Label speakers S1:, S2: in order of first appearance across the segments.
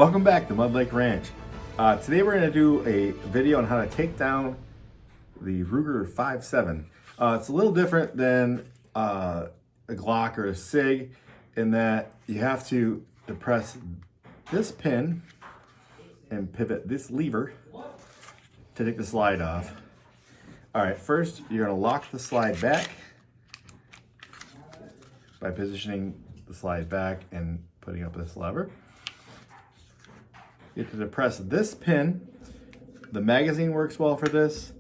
S1: Welcome back to Mud Lake Ranch. Today we're going to do a video on how to take down the Ruger-57. It's a little different than a Glock or a SIG in that you have to depress this pin and pivot this lever to take the slide off. Alright, first you're going to lock the slide back by positioning the slide back and putting up this lever. You have to depress this pin. The magazine works well for this.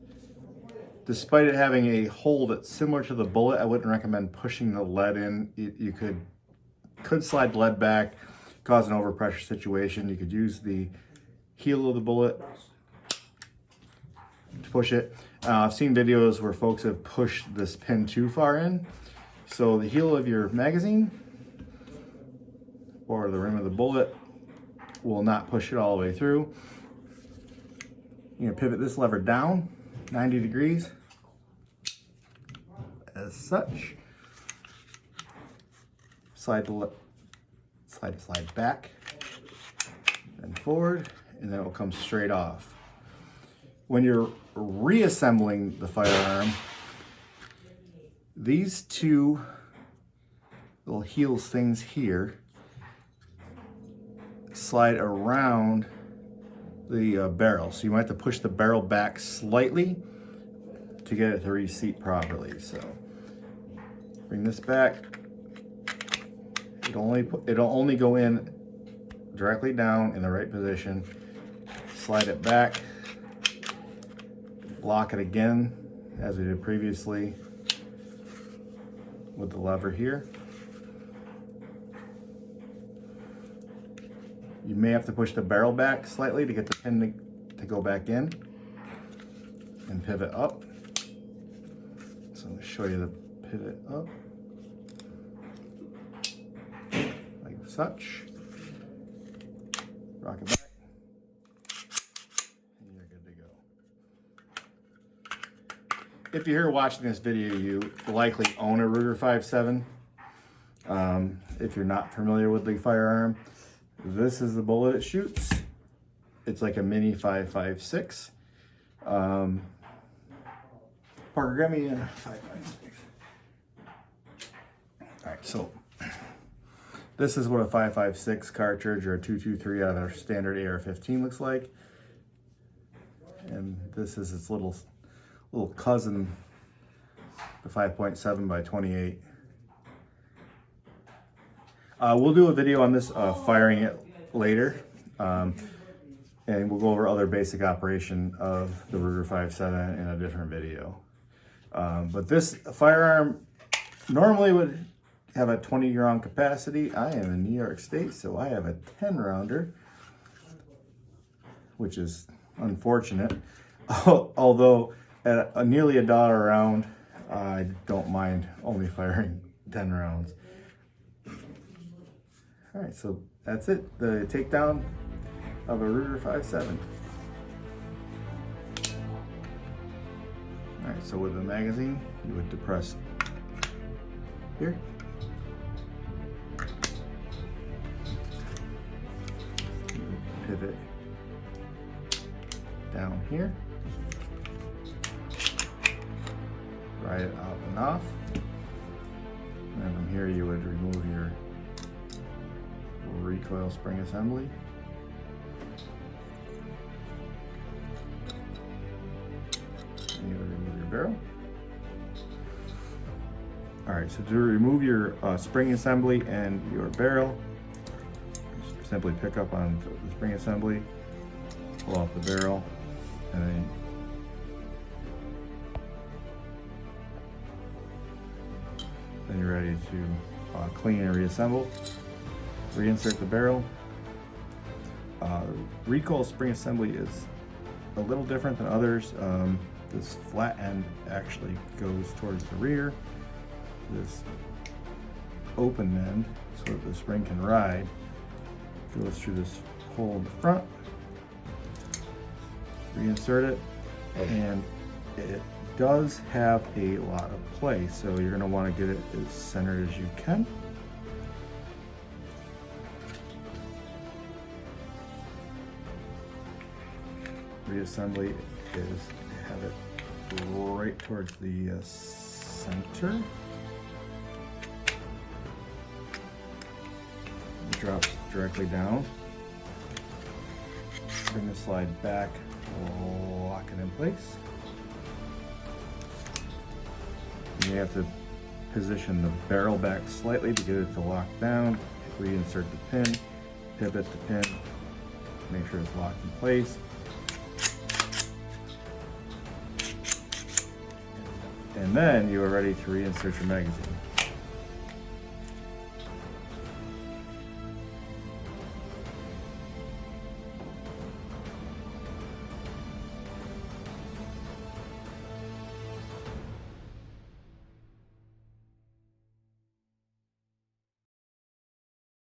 S1: Despite it having a hole that's similar to the bullet, I wouldn't recommend pushing the lead in. You could slide lead back, cause an overpressure situation. You could use the heel of the bullet to push it. I've seen videos where folks have pushed this pin too far in. So the heel of your magazine or the rim of the bullet will not push it all the way through. You're gonna pivot this lever down 90 degrees as such. Slide back and forward, and then it will come straight off. When you're reassembling the firearm, these two little heels things here slide around the barrel. So you might have to push the barrel back slightly to get it to reseat properly. So bring this back. It'll only go in directly down in the right position. Slide it back. Lock it again as we did previously with the lever here. You may have to push the barrel back slightly to get the pin to go back in and pivot up. So I'm going to show you the pivot up like such. Rock it back and you're good to go. If you're here watching this video, you likely own a Ruger-57. If you're not familiar with the firearm, this is the bullet it shoots. It's like a mini 5.56. Parker, grab me a 5.56. Alright, so this is what a 5.56 cartridge or a 223 out of our standard AR-15 looks like. And this is its little cousin, the 5.7 by 28. We'll do a video on this firing it later, and we'll go over other basic operation of the Ruger-57 in a different video. But this firearm normally would have a 20 round capacity. I am in New York State, so I have a 10 rounder, which is unfortunate. Although at nearly $1 a round, I don't mind only firing 10 rounds. All right, so that's it, the takedown of a Ruger-57. All right, so with the magazine, you would depress here. You would pivot down here. Ride it out and off. And then from here, you would remove your recoil spring assembly. And you remove your barrel. Alright, so to remove your spring assembly and your barrel, just simply pick up on the spring assembly, pull off the barrel, and then you're ready to clean and reassemble. Reinsert the barrel. Recoil spring assembly is a little different than others. This flat end actually goes towards the rear. This open end, so that the spring can ride, goes through this hole in the front. Reinsert it, and it does have a lot of play, so you're going to want to get it as centered as you can. reassembly is have it right towards the center. It drops directly down. Bring the slide back, lock it in place. And you have to position the barrel back slightly to get it to lock down. Reinsert the pin, pivot the pin, make sure it's locked in place. And then you are ready to reinsert your magazine.